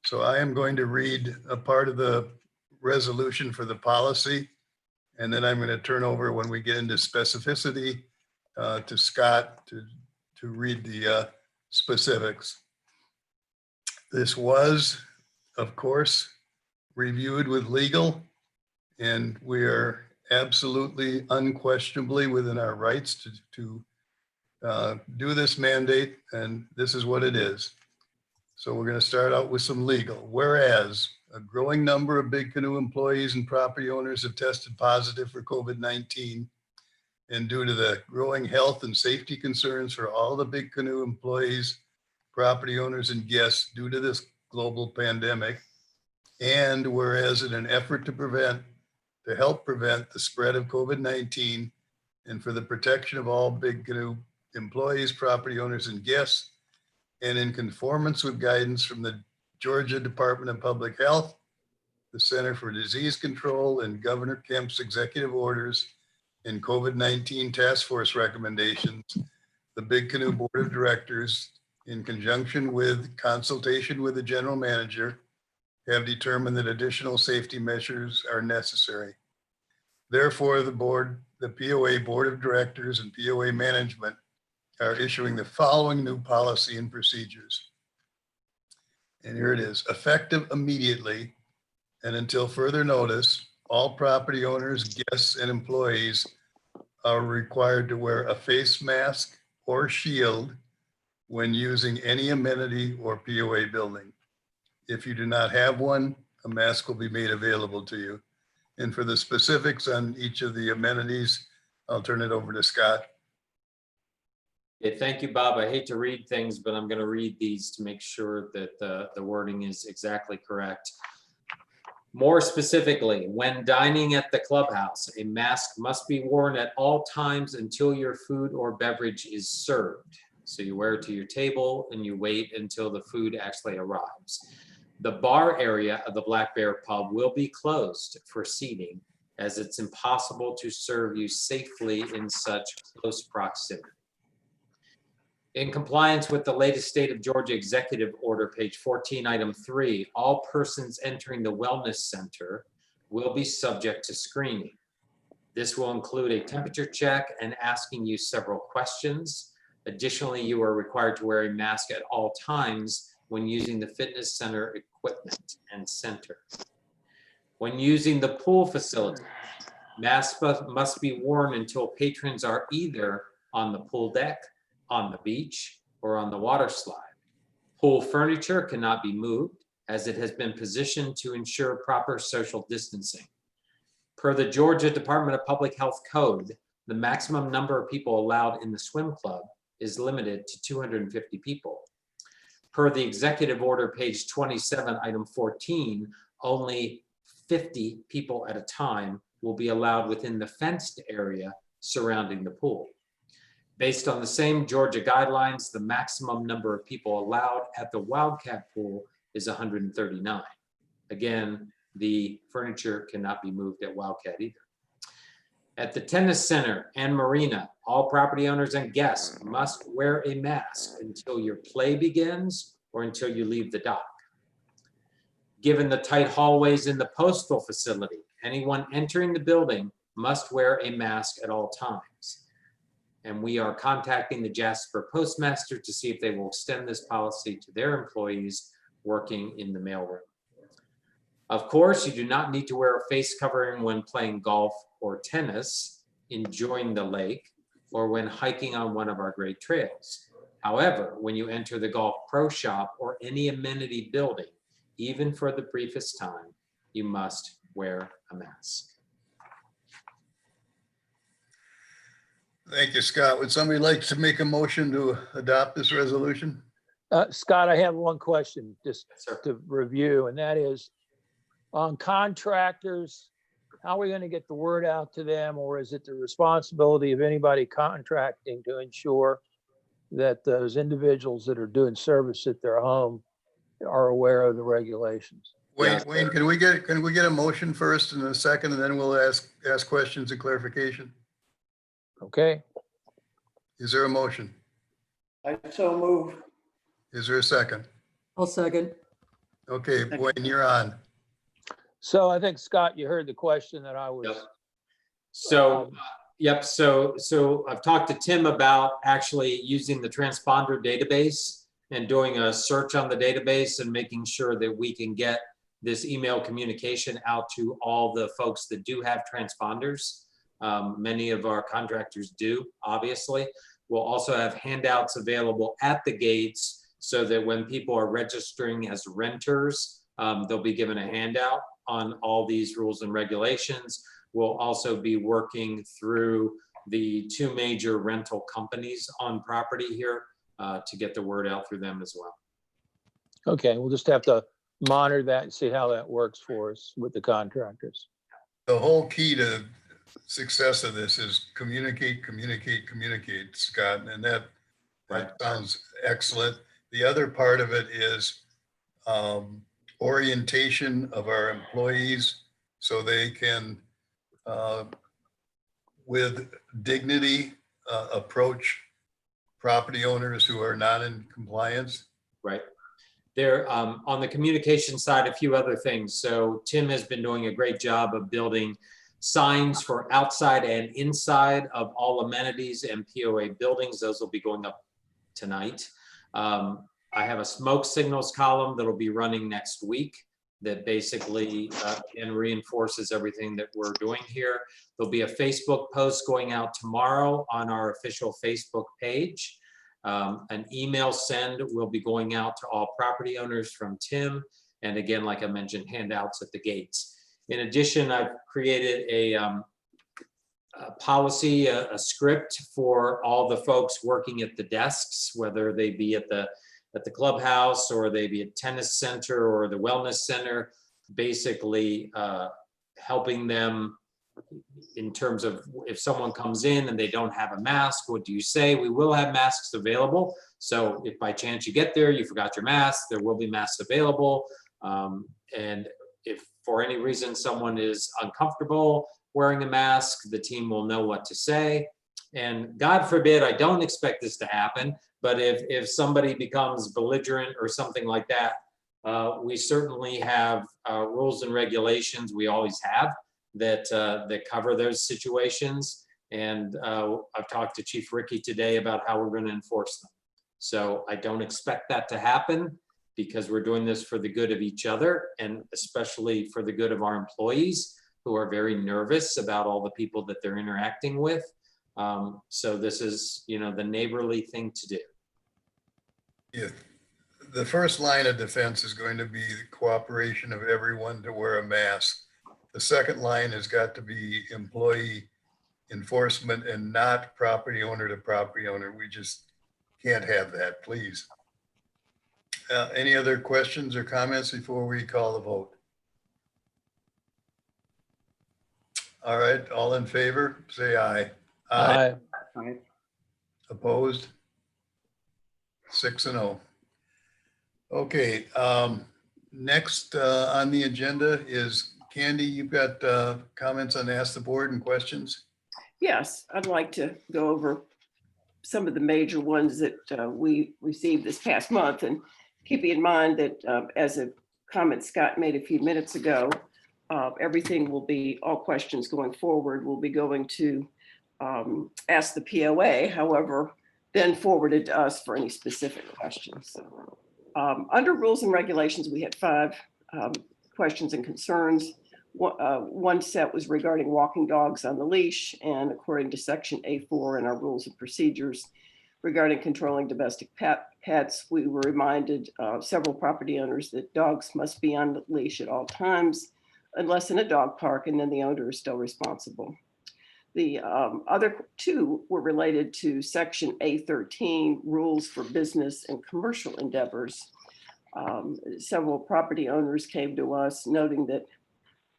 So I am going to read a part of the resolution for the policy, and then I'm going to turn over when we get into specificity to Scott to read the specifics. This was, of course, reviewed with legal, and we are absolutely unquestionably within our rights to do this mandate, and this is what it is. So we're going to start out with some legal. Whereas a growing number of Big Canoe employees and property owners have tested positive for COVID-19, and due to the growing health and safety concerns for all the Big Canoe employees, property owners, and guests due to this global pandemic, and whereas in an effort to help prevent the spread of COVID-19 and for the protection of all Big Canoe employees, property owners, and guests, and in conformance with guidance from the Georgia Department of Public Health, the Center for Disease Control, and Governor Kemp's executive orders and COVID-19 task force recommendations, the Big Canoe Board of Directors, in conjunction with consultation with the general manager, have determined that additional safety measures are necessary. Therefore, the POA Board of Directors and POA management are issuing the following new policy and procedures. And here it is: effective immediately and until further notice, all property owners, guests, and employees are required to wear a face mask or shield when using any amenity or POA building. If you do not have one, a mask will be made available to you. And for the specifics on each of the amenities, I'll turn it over to Scott. Okay, thank you, Bob. I hate to read things, but I'm going to read these to make sure that the wording is exactly correct. More specifically, when dining at the clubhouse, a mask must be worn at all times until your food or beverage is served. So you wear it to your table and you wait until the food actually arrives. The bar area of the Black Bear Pub will be closed for seating, as it's impossible to serve you safely in such close proximity. In compliance with the latest state of Georgia executive order, page 14, item 3, all persons entering the wellness center will be subject to screening. This will include a temperature check and asking you several questions. Additionally, you are required to wear a mask at all times when using the fitness center equipment and center. When using the pool facility, masks must be worn until patrons are either on the pool deck, on the beach, or on the water slide. Pool furniture cannot be moved as it has been positioned to ensure proper social distancing. Per the Georgia Department of Public Health Code, the maximum number of people allowed in the swim club is limited to 250 people. Per the executive order, page 27, item 14, only 50 people at a time will be allowed within the fenced area surrounding the pool. Based on the same Georgia guidelines, the maximum number of people allowed at the Wildcat pool is 139. Again, the furniture cannot be moved at Wildcat either. At the tennis center and marina, all property owners and guests must wear a mask until your play begins or until you leave the dock. Given the tight hallways in the postal facility, anyone entering the building must wear a mask at all times. And we are contacting the Jasper Postmaster to see if they will extend this policy to their employees working in the mailroom. Of course, you do not need to wear a face covering when playing golf or tennis, enjoying the lake, or when hiking on one of our great trails. However, when you enter the Golf Pro Shop or any amenity building, even for the briefest time, you must wear a mask. Thank you, Scott. Would somebody like to make a motion to adopt this resolution? Scott, I have one question just Sir. to review, and that is on contractors how are we going to get the word out to them? Or is it the responsibility of anybody contracting to ensure that those individuals that are doing service at their home are aware of the regulations? Wayne, Yeah. can we get a motion first and a second, and then we'll ask questions and clarification? Okay, Is there a motion? I so move. Is there a second? I'll second. Okay, Wayne, you're on. so I think, Scott, you heard the question that I was. Yep. So, yep, so I've talked to Tim about actually using the transponder database and doing a search on the database and making sure that we can get this email communication out to all the folks that do have transponders. Many of our contractors do, obviously. We'll also have handouts available at the gates so that when people are registering as renters, they'll be given a handout on all these rules and regulations. We'll also be working through the 2 major rental companies on property here to get the word out through them as well. Okay, we'll just have to monitor that and see how that works for us with the contractors. The whole key to success of this is communicate, Scott, and that sounds excellent. The other part of it is orientation of our employees so they can, with dignity, approach property owners who are not in compliance. Right. There, on the communication side, a few other things. So Tim has been doing a great job of building signs for outside and inside of all amenities and POA buildings. Those will be going up tonight. I have a smoke signals column that'll be running next week that basically and reinforces everything that we're doing here. There'll be a Facebook post going out tomorrow on our official Facebook page. An email send will be going out to all property owners from Tim. And again, like I mentioned, handouts at the gates. In addition, I've created a policy, a script for all the folks working at the desks, whether they be at the clubhouse or they be at tennis center or the wellness center, basically helping them in terms of if someone comes in and they don't have a mask, what do you say? We will have masks available. So if by chance you get there, you forgot your mask, there will be masks available. And if for any reason someone is uncomfortable wearing a mask, the team will know what to say. And God forbid, I don't expect this to happen, but if somebody becomes belligerent or something like that, we certainly have rules and regulations, we always have, that cover those situations. And I've talked to Chief Ricky today about how we're going to enforce them. So I don't expect that to happen because we're doing this for the good of each other and especially for the good of our employees who are very nervous about all the people that they're interacting with. So this is, the neighborly thing to do. Yeah. The first line of defense is going to be the cooperation of everyone to wear a mask. The second line has got to be employee enforcement and not property owner to property owner. We just can't have that, please. Any other questions or comments before we call the vote? All right, all in favor, say aye. Aye. Opposed? 6-0. Okay, next on the agenda is Candy. You've got comments on Ask the Board and questions? Yes, I'd like to go over some of the major ones that we received this past month, and keeping in mind that as a comment Scott made a few minutes ago, everything will be, all questions going forward will be going to Ask the POA, however, then forwarded to us for any specific questions. Under rules and regulations, we had 5 questions and concerns. One set was regarding walking dogs on the leash, and according to section A4 in our rules and procedures regarding controlling domestic pets, we were reminded several property owners that dogs must be on the leash at all times unless in a dog park, and then the owner is still responsible. The other 2 were related to section A13, rules for business and commercial endeavors. Several property owners came to us noting that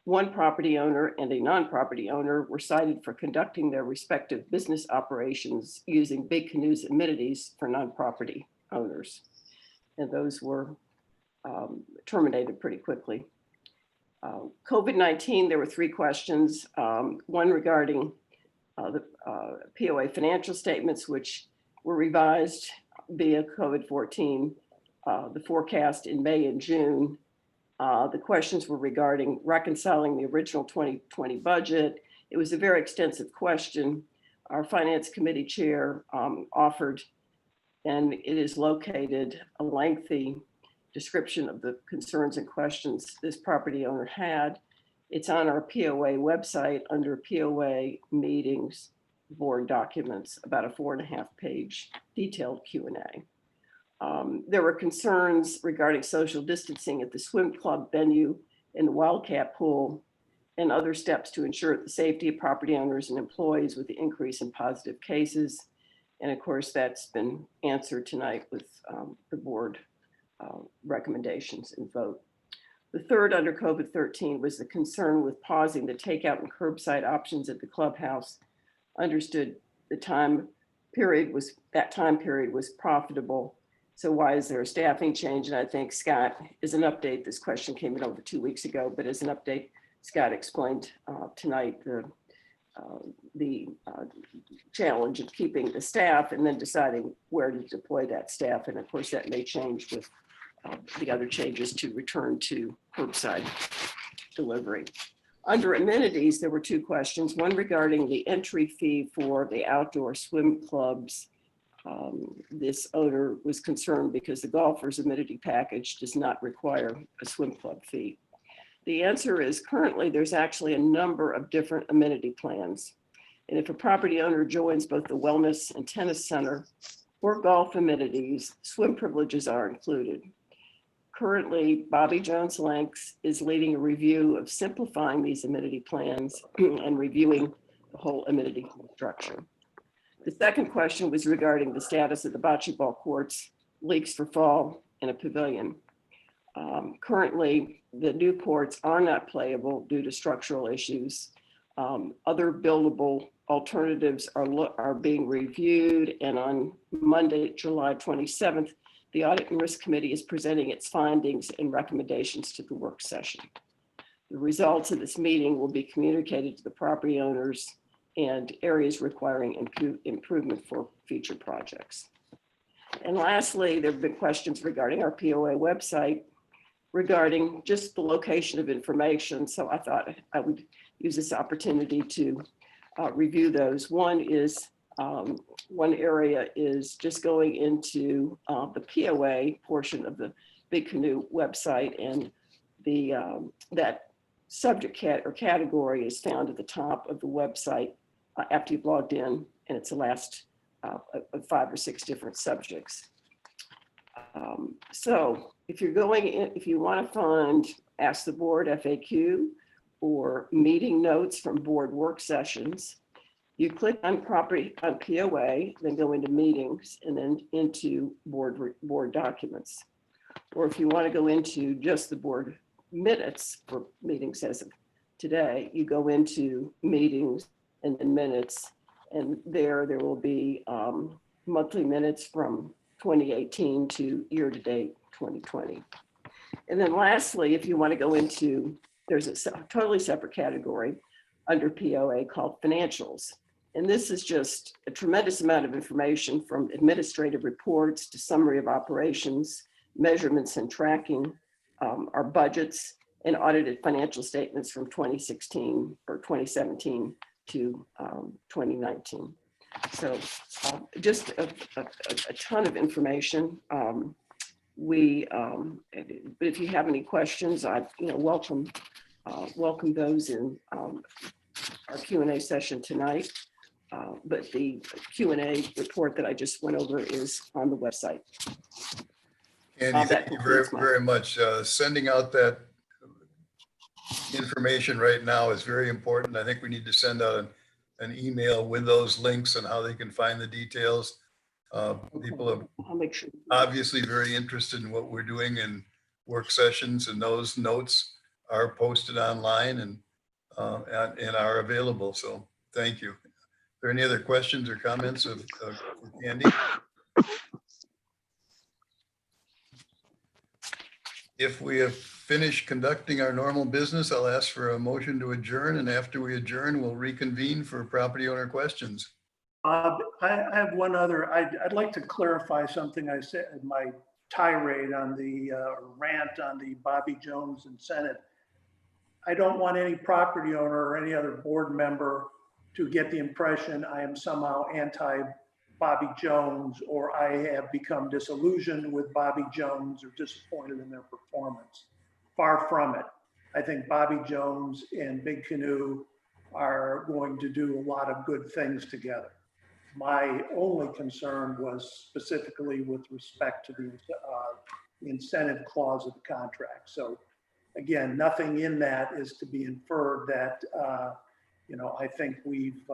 One property owner and a non-property owner were cited for conducting their respective business operations using Big Canoe's amenities for non-property owners. And those were terminated pretty quickly. COVID-19, there were 3 questions. One regarding the POA financial statements, which were revised via COVID-14, the forecast in May and June. The questions were regarding reconciling the original 2020 budget. It was a very extensive question. Our Finance Committee Chair offered, and it is located, a lengthy description of the concerns and questions this property owner had. It's on our POA website under POA meetings, board documents, about a 4.5-page detailed Q&A. There were concerns regarding social distancing at the swim club venue and the Wildcat pool and other steps to ensure the safety of property owners and employees with the increase in positive cases. And of course, that's been answered tonight with the board recommendations and vote. The third under COVID-13 was the concern with pausing the takeout and curbside options at the clubhouse. Understood the time period was profitable. So why is there a staffing change? And I think Scott, as an update, this question came in over 2 weeks ago, but as an update, Scott explained tonight the challenge of keeping the staff and then deciding where to deploy that staff. And of course, that may change with the other changes to return to curbside delivery. Under amenities, there were 2 questions, one regarding the entry fee for the outdoor swim clubs. This owner was concerned because the golfer's amenity package does not require a swim club fee. The answer is currently there's actually a number of different amenity plans. And if a property owner joins both the wellness and tennis center or golf amenities, swim privileges are included. Currently, Bobby Jones Lanks is leading a review of simplifying these amenity plans and reviewing the whole amenity structure. The second question was regarding the status of the bocce ball courts, leaks for fall, and a pavilion. Currently, the new courts are not playable due to structural issues. Other buildable alternatives are being reviewed, and on Monday, July 27th, the Audit and Risk Committee is presenting its findings and recommendations to the work session. The results of this meeting will be communicated to the property owners and areas requiring improvement for future projects. And lastly, there have been questions regarding our POA website regarding just the location of information. So I thought I would use this opportunity to review those. One area is just going into the POA portion of the Big Canoe website, and that subject category is found at the top of the website after you've logged in, and it's the last of 5 or 6 different subjects. So if you're going in, if you want to find Ask the Board FAQ or meeting notes from board work sessions, you click on POA, then go into meetings and then into board documents. Or if you want to go into just the board minutes for meetings as of today, you go into meetings and then minutes, and there will be monthly minutes from 2018 to year-to-date 2020. And then lastly, if you want to go into, there's a totally separate category under POA called financials. And this is just a tremendous amount of information, from administrative reports to summary of operations, measurements and tracking, our budgets, and audited financial statements from 2016 or 2017 to 2019. So just a ton of information. But if you have any questions, I welcome those in our Q&A session tonight. But the Q&A report that I just went over is on the website. Andy, thank you very much. Sending out that information right now is very important. I think we need to send out an email with those links and how they can find the details. People are obviously very interested in what we're doing in work sessions, and those notes are posted online and are available. So thank you. Are there any other questions or comments of Candy? If we have finished conducting our normal business, I'll ask for a motion to adjourn, and after we adjourn, we'll reconvene for property owner questions. I have one other, I'd like to clarify something I said in my tirade on the rant on the Bobby Jones incentive. I don't want any property owner or any other board member to get the impression I am somehow anti-Bobby Jones, or I have become disillusioned with Bobby Jones or disappointed in their performance. Far from it. I think Bobby Jones and Big Canoe are going to do a lot of good things together. My only concern was specifically with respect to the incentive clause of the contract. So again, nothing in that is to be inferred that, I think we've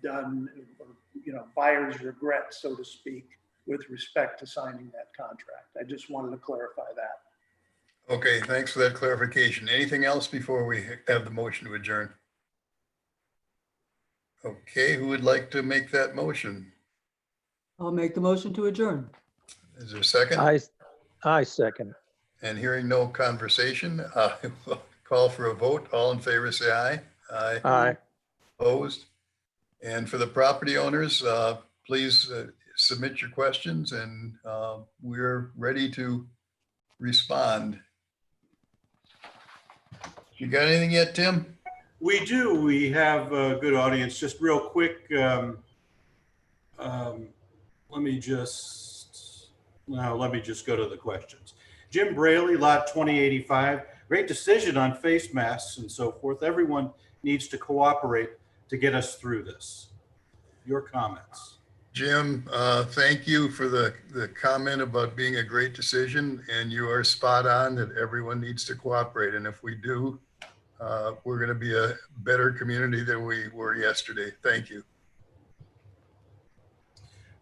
done, buyer's regret, so to speak, with respect to signing that contract. I just wanted to clarify that. Okay, thanks for that clarification. Anything else before we have the motion to adjourn? Okay, who would like to make that motion? I'll make the motion to adjourn. Is there a second? I second. And hearing no conversation, I will call for a vote. All in favor, say aye. Aye. Aye. Opposed? And for the property owners, please submit your questions, and we're ready to respond. You got anything yet, Tim? We do. We have a good audience. Just real quick, let me just go to the questions. Jim Braley, lot 2085. Great decision on face masks and so forth. Everyone needs to cooperate to get us through this. Your comments. Jim, thank you for the comment about being a great decision, and you are spot on that everyone needs to cooperate. And if we do, we're going to be a better community than we were yesterday. Thank you.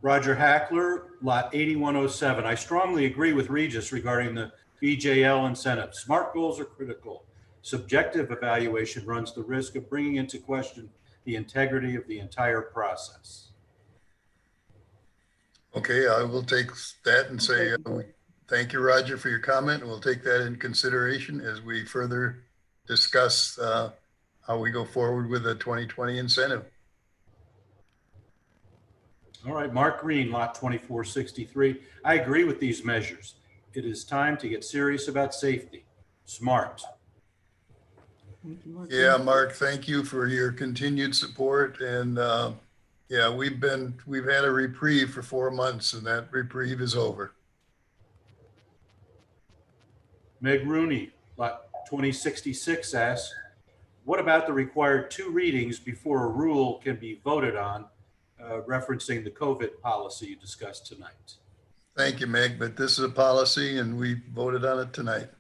Roger Hackler, lot 8107. I strongly agree with Regis regarding the BJL incentive. SMART goals are critical. Subjective evaluation runs the risk of bringing into question the integrity of the entire process. Okay, I will take that and say thank you, Roger, for your comment. And we'll take that in consideration as we further discuss how we go forward with the 2020 incentive. All right, Mark Green, lot 2463. I agree with these measures. It is time to get serious about safety. SMART. Thank you, Mark. Yeah, Mark, thank you for your continued support. And yeah, we've had a reprieve for 4 months, and that reprieve is over. Meg Rooney, lot 2066 asks, what about the required 2 readings before a rule can be voted on, referencing the COVID policy you discussed tonight? Thank you, Meg, but this is a policy and we voted on it tonight.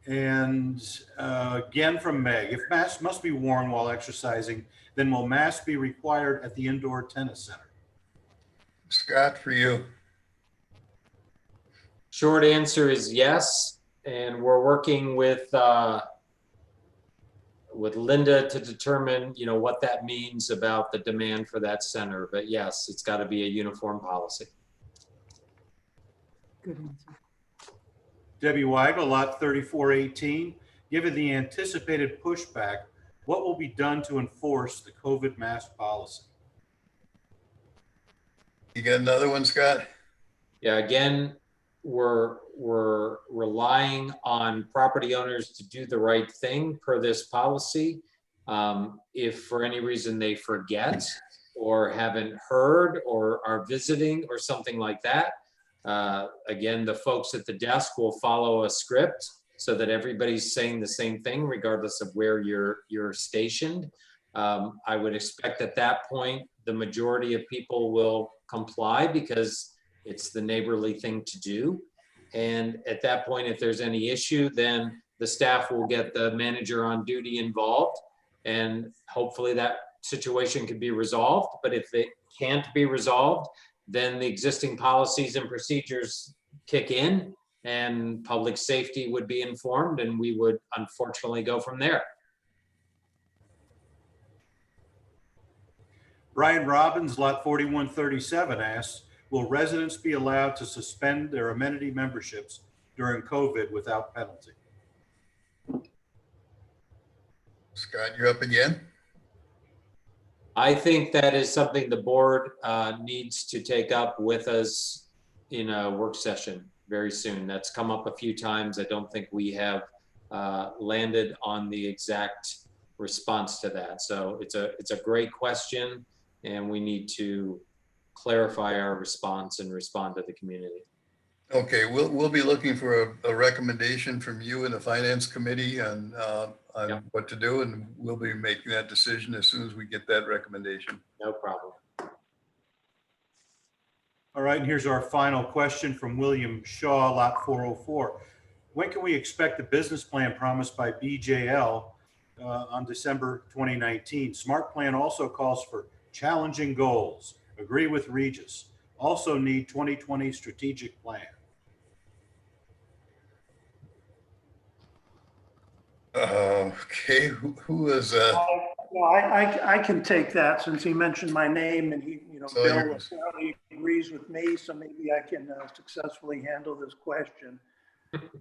And again from Meg, if masks must be worn while exercising, then will masks be required at the indoor tennis center? Scott, for you. Short answer is yes, and we're working with Linda to determine, what that means about the demand for that center. But yes, it's got to be a uniform policy. Good answer. Debbie Weigel, lot 3418. Given the anticipated pushback, what will be done to enforce the COVID mask policy? You got another one, Scott? Yeah, again, we're relying on property owners to do the right thing per this policy. If for any reason they forget or haven't heard or are visiting or something like that, again, the folks at the desk will follow a script so that everybody's saying the same thing regardless of where you're stationed. I would expect at that point, the majority of people will comply because it's the neighborly thing to do. And at that point, if there's any issue, then the staff will get the manager on duty involved, and hopefully that situation can be resolved. But if it can't be resolved, then the existing policies and procedures kick in, and public safety would be informed, and we would unfortunately go from there. Brian Robbins, lot 4137 asks, will residents be allowed to suspend their amenity memberships during COVID without penalty? Scott, you're up again. I think that is something the board needs to take up with us in a work session very soon. That's come up a few times. I don't think we have landed on the exact response to that. So it's a great question, and we need to clarify our response and respond to the community. Okay, we'll be looking for a recommendation from you and the finance committee on Yep. what to do, and we'll be making that decision as soon as we get that recommendation. No problem. All right, and here's our final question from William Shaw, lot 404. When can we expect the business plan promised by BJL on December 2019? Smart Plan also calls for challenging goals. Agree with Regis. Also need 2020 strategic plan. Okay, who is, Well, I can take that since he mentioned my name and he, So Bill you're- apparently agrees with me, so maybe I can successfully handle this question.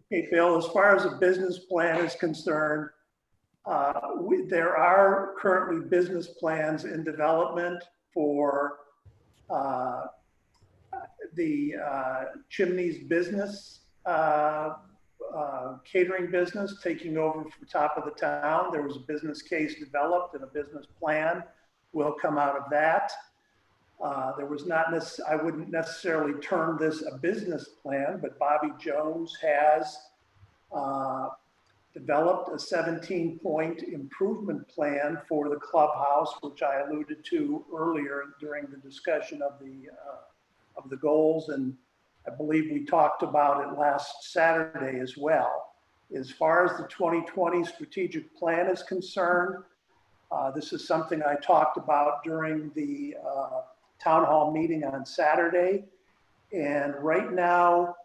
Hey, Bill, as far as a business plan is concerned, there are currently business plans in development for the Chimneys business, catering business taking over from top of the town. There was a business case developed and a business plan will come out of that. There was not I wouldn't necessarily term this a business plan, but Bobby Jones has developed a 17-point improvement plan for the clubhouse, which I alluded to earlier during the discussion of the goals, and I believe we talked about it last Saturday as well. As far as the 2020 strategic plan is concerned, this is something I talked about during the town hall meeting on Saturday. And right now,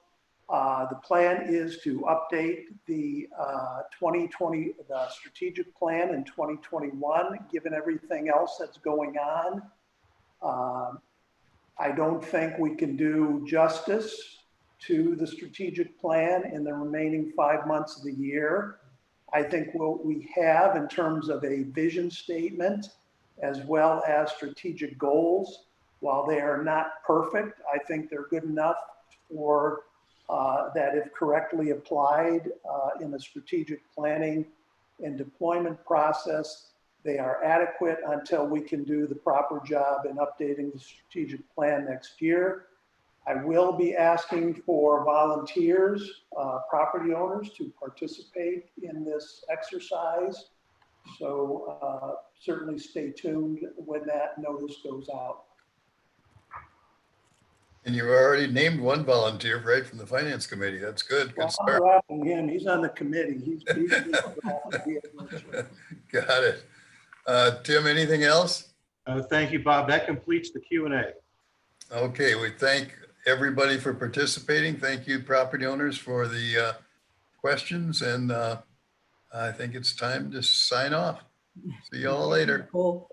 the plan is to update the 2020, the strategic plan in 2021, given everything else that's going on. I don't think we can do justice to the strategic plan in the remaining 5 months of the year. I think what we have in terms of a vision statement, as well as strategic goals, while they are not perfect, I think they're good enough for that if correctly applied in the strategic planning and deployment process, they are adequate until we can do the proper job in updating the strategic plan next year. I will be asking for volunteers, property owners to participate in this exercise. So certainly stay tuned when that notice goes out. and you already named one volunteer right from the finance committee. That's good. Good Well, I'm start. wrapping him. He's on the committee. He's Got it. Tim, anything else? Thank you, Bob. That completes the Q&A. Okay, we thank everybody for participating. Thank you, property owners, for the questions. And I think it's time to sign off. See you all later. Cool.